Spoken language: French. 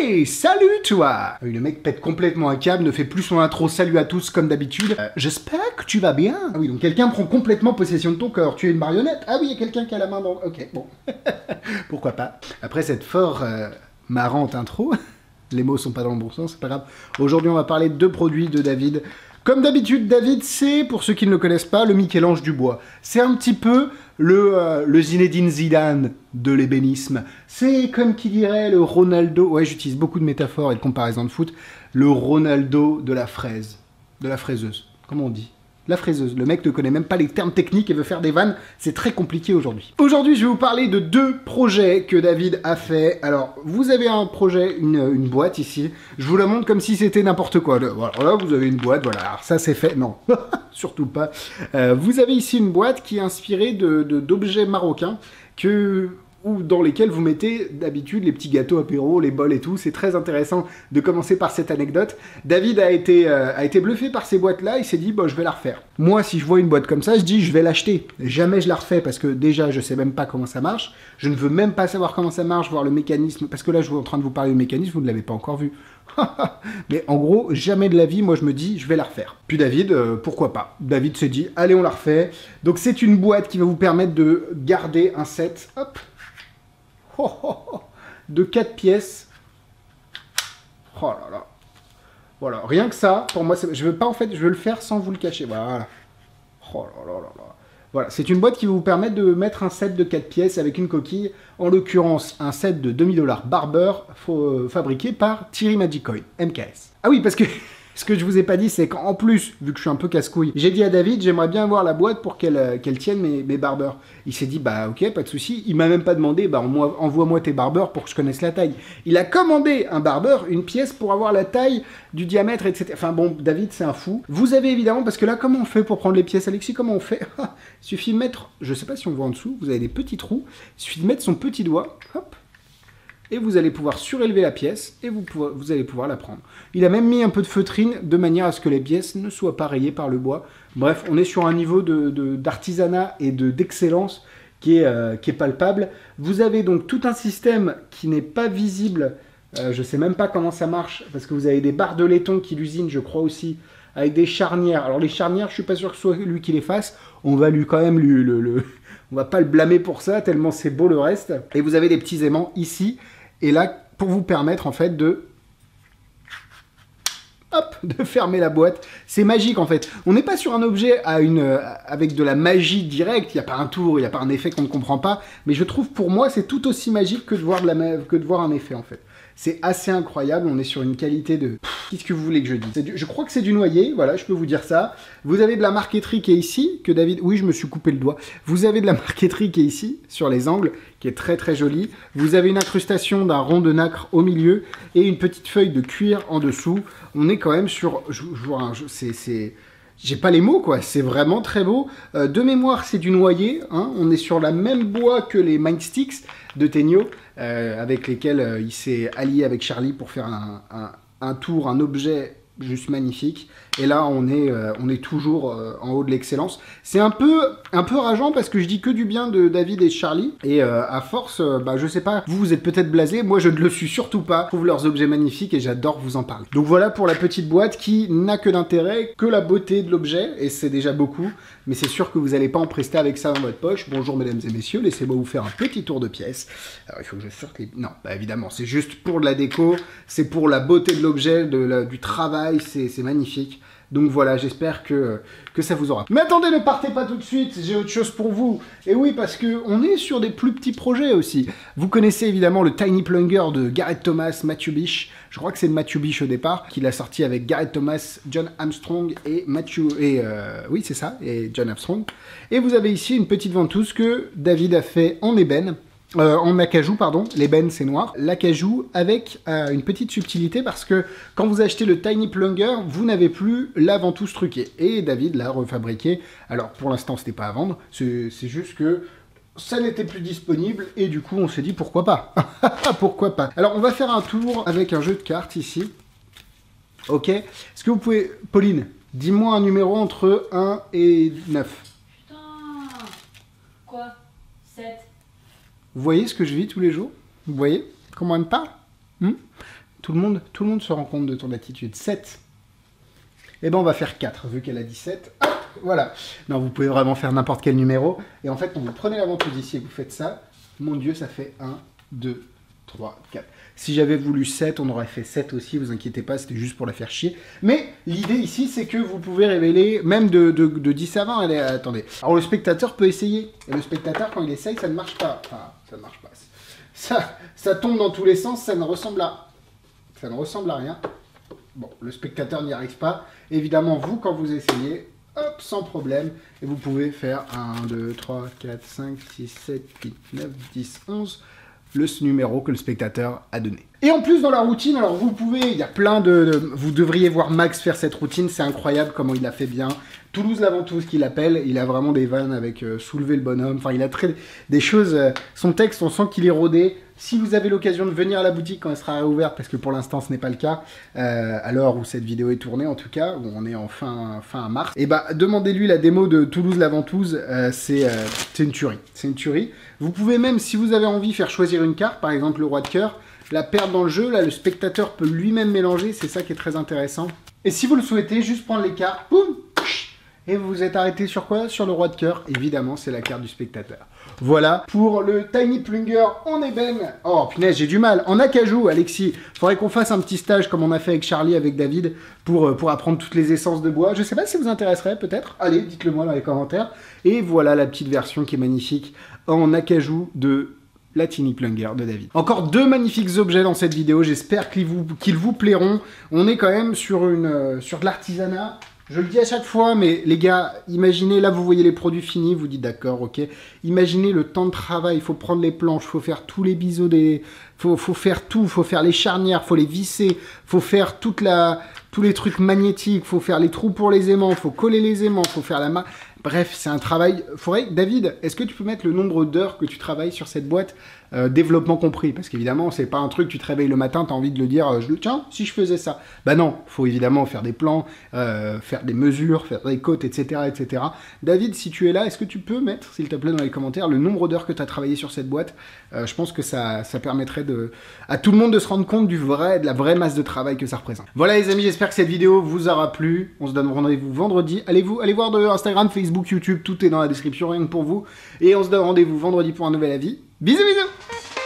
Hey, salut toi! Le mec pète complètement un câble, ne fait plus son intro salut à tous comme d'habitude. J'espère que tu vas bien. Ah oui, donc quelqu'un prend complètement possession de ton corps. Tu es une marionnette? Ah oui, il y a quelqu'un qui a la main dans... Ok, bon. Pourquoi pas. Après cette fort marrante intro, les mots sont pas dans le bon sens, c'est pas grave. Aujourd'hui, on va parler de deux produits de David. Comme d'habitude, David, c'est, pour ceux qui ne le connaissent pas, le Michel-Ange du bois. C'est un petit peu le Zinedine Zidane de l'ébénisme. C'est, comme qui dirait, le Ronaldo... Ouais, j'utilise beaucoup de métaphores et de comparaisons de foot. Le Ronaldo de la fraise. De la fraiseuse. Comment on dit? La fraiseuse. Le mec ne connaît même pas les termes techniques et veut faire des vannes. C'est très compliqué aujourd'hui. Aujourd'hui, je vais vous parler de deux projets que David a fait. Alors, vous avez un projet, une boîte ici. Je vous la montre comme si c'était n'importe quoi. Voilà, là, vous avez une boîte. Voilà, alors ça, c'est fait. Non, surtout pas. Vous avez ici une boîte qui est inspirée d'objets marocains ou dans lesquels vous mettez d'habitude les petits gâteaux apéro, les bols et tout. C'est très intéressant de commencer par cette anecdote. David a été bluffé par ces boîtes-là, il s'est dit, bon, je vais la refaire. Moi, si je vois une boîte comme ça, je dis, je vais l'acheter. Jamais je la refais parce que déjà, je sais même pas comment ça marche. Je ne veux même pas savoir comment ça marche, voir le mécanisme, parce que là, je suis en train de vous parler du mécanisme, vous ne l'avez pas encore vu. Mais en gros, jamais de la vie, moi je me dis, je vais la refaire. Puis David, pourquoi pas? David s'est dit, allez, on la refait. Donc c'est une boîte qui va vous permettre de garder un set, hop, de 4 pièces. Oh là là. Voilà, rien que ça, pour moi, je veux pas en fait, je veux le faire sans vous le cacher. Voilà. Oh là là là là. Voilà, c'est une boîte qui va vous permettre de mettre un set de 4 pièces avec une coquille, en l'occurrence un set de 2000 $ Barber fabriqué par Thierry Magicoin, MKS. Ah oui, parce que ce que je vous ai pas dit, c'est qu'en plus, vu que je suis un peu casse-couille, j'ai dit à David, j'aimerais bien avoir la boîte pour qu'elle tienne mes Barber. Il s'est dit, bah ok, pas de souci. Il m'a même pas demandé, bah envoie-moi tes Barber pour que je connaisse la taille. Il a commandé un Barber, une pièce pour avoir la taille du diamètre, etc. Enfin bon, David, c'est un fou. Vous avez évidemment, parce que là, comment on fait pour prendre les pièces, Alexis? Comment on fait? Il suffit de mettre, je sais pas si on voit en dessous, vous avez des petits trous. Il suffit de mettre son petit doigt, hop. Et vous allez pouvoir surélever la pièce et vous allez pouvoir la prendre. Il a même mis un peu de feutrine de manière à ce que les pièces ne soient pas rayées par le bois. Bref, on est sur un niveau d'artisanat et d'excellence qui est palpable. Vous avez donc tout un système qui n'est pas visible. Je ne sais même pas comment ça marche parce que vous avez des barres de laiton qui l'usine, je crois aussi, avec des charnières. Alors les charnières, je suis pas sûr que ce soit lui qui les fasse. On va lui quand même on va pas le blâmer pour ça tellement c'est beau le reste. Et vous avez des petits aimants ici. Et là, pour vous permettre, en fait, de fermer la boîte. C'est magique, en fait. On n'est pas sur un objet avec de la magie directe. Il n'y a pas un tour, il n'y a pas un effet qu'on ne comprend pas. Mais je trouve, pour moi, c'est tout aussi magique que de voir un effet, en fait. C'est assez incroyable, on est sur une qualité de... Qu'est-ce que vous voulez que je dise? Je crois que c'est du noyer, voilà, je peux vous dire ça. Vous avez de la marqueterie qui est ici, que David... Oui, je me suis coupé le doigt. Vous avez de la marqueterie qui est ici, sur les angles, qui est très très jolie. Vous avez une incrustation d'un rond de nacre au milieu et une petite feuille de cuir en dessous. On est quand même sur... J'ai pas les mots, quoi. C'est vraiment très beau. De mémoire, c'est du noyer. Hein. On est sur la même bois que les Mindsticks de Tegnaud, avec lesquels il s'est allié avec Charlie pour faire un tour, un objet juste magnifique. Et là, on est toujours en haut de l'excellence. C'est un peu rageant parce que je dis que du bien de David et Charlie. Et à force, je sais pas, vous êtes peut-être blasés. Moi, je ne le suis surtout pas. Je trouve leurs objets magnifiques et j'adore vous en parler. Donc voilà pour la petite boîte qui n'a que d'intérêt que la beauté de l'objet. Et c'est déjà beaucoup. Mais c'est sûr que vous n'allez pas en prester avec ça dans votre poche. Bonjour mesdames et messieurs, laissez-moi vous faire un petit tour de pièce. Alors il faut que je sorte les... Non, évidemment, c'est juste pour de la déco. C'est pour la beauté de l'objet, du travail. C'est magnifique. Donc voilà, j'espère que ça vous aura. Mais attendez, ne partez pas tout de suite, j'ai autre chose pour vous. Et oui, parce qu'on est sur des plus petits projets aussi. Vous connaissez évidemment le Tiny Plunger de Garrett Thomas, Matthew Bish. Je crois que c'est Matthew Bish au départ, qu'il a sorti avec Garrett Thomas, John Armstrong et oui, c'est ça, et John Armstrong. Et vous avez ici une petite ventouse que David a fait en ébène. En acajou, pardon, l'ébène c'est noir, l'acajou avec une petite subtilité parce que quand vous achetez le Tiny Plunger, vous n'avez plus la ventouse truquée. Et David l'a refabriqué. Alors pour l'instant c'était pas à vendre, c'est juste que ça n'était plus disponible et du coup on s'est dit pourquoi pas. Pourquoi pas. Alors on va faire un tour avec un jeu de cartes ici. Ok. Est-ce que vous pouvez, Pauline, dis-moi un numéro entre 1 et 9. Putain. Quoi? 7. Vous voyez ce que je vis tous les jours? Vous voyez comment elle me parle? Tout le monde se rend compte de ton attitude. 7. Eh ben on va faire 4, vu qu'elle a 17. Hop, voilà. Non, vous pouvez vraiment faire n'importe quel numéro. Et en fait, quand vous prenez la ventouse ici et que vous faites ça, mon Dieu, ça fait 1, 2, 3, 4. Si j'avais voulu 7, on aurait fait 7 aussi, vous inquiétez pas, c'était juste pour la faire chier. Mais l'idée ici, c'est que vous pouvez révéler, même de 10 à 20, allez, attendez. Alors le spectateur peut essayer. Et le spectateur, quand il essaye, ça ne marche pas. Enfin, ça ne marche pas. Ça tombe dans tous les sens, ça ne ressemble à rien. Bon, le spectateur n'y arrive pas. Évidemment, vous, quand vous essayez, hop, sans problème. Et vous pouvez faire 1, 2, 3, 4, 5, 6, 7, 8, 9, 10, 11... le numéro que le spectateur a donné. Et en plus dans la routine, alors vous pouvez, il y a plein vous devriez voir Max faire cette routine, c'est incroyable comment il l'a fait bien. Toulouse la ventouse qu'il appelle, il a vraiment des vannes avec soulever le bonhomme, enfin il a des choses, son texte on sent qu'il est rodé. Si vous avez l'occasion de venir à la boutique quand elle sera réouverte, parce que pour l'instant ce n'est pas le cas, à l'heure où cette vidéo est tournée en tout cas, où on est en fin mars, et bah demandez-lui la démo de Toulouse la ventouse, c'est une tuerie, c'est une tuerie. Vous pouvez même, si vous avez envie, faire choisir une carte, par exemple le roi de cœur, la perdre dans le jeu, là le spectateur peut lui-même mélanger, c'est ça qui est très intéressant. Et si vous le souhaitez, juste prendre les cartes, boum, et vous vous êtes arrêté sur quoi? Sur le roi de cœur, évidemment c'est la carte du spectateur. Voilà, pour le Tiny Plunger en ébène. Oh punaise, j'ai du mal. En acajou, Alexis, faudrait qu'on fasse un petit stage comme on a fait avec Charlie, avec David, pour apprendre toutes les essences de bois. Je sais pas si ça vous intéresserait, peut-être. Allez, dites-le moi dans les commentaires. Et voilà la petite version qui est magnifique en acajou de la Tiny Plunger de David. Encore 2 magnifiques objets dans cette vidéo, j'espère qu'ils vous plairont. On est quand même sur de l'artisanat. Je le dis à chaque fois, mais les gars, imaginez, là vous voyez les produits finis, vous dites d'accord, ok. Imaginez le temps de travail, il faut prendre les planches, il faut faire tous les biseaux, faut faire tout, il faut faire les charnières, il faut les visser, il faut faire tous les trucs magnétiques, il faut faire les trous pour les aimants, il faut coller les aimants, il faut faire la main. Bref, c'est un travail. David, est-ce que tu peux mettre le nombre d'heures que tu travailles sur cette boîte, développement compris? Parce qu'évidemment, c'est pas un truc, tu te réveilles le matin, tu as envie de le dire, tiens, si je faisais ça. Bah non, faut évidemment faire des plans, faire des mesures, faire des côtes, etc., etc. David, si tu es là, est-ce que tu peux mettre, s'il te plaît, dans les commentaires, le nombre d'heures que tu as travaillé sur cette boîte? Je pense que ça permettrait à tout le monde de se rendre compte de la vraie masse de travail que ça représente. Voilà les amis, j'espère que cette vidéo vous aura plu. On se donne rendez-vous vendredi. Allez voir de Instagram, Facebook, YouTube, tout est dans la description, rien que pour vous. Et on se donne rendez-vous vendredi pour un nouvel avis. Bisous bisous.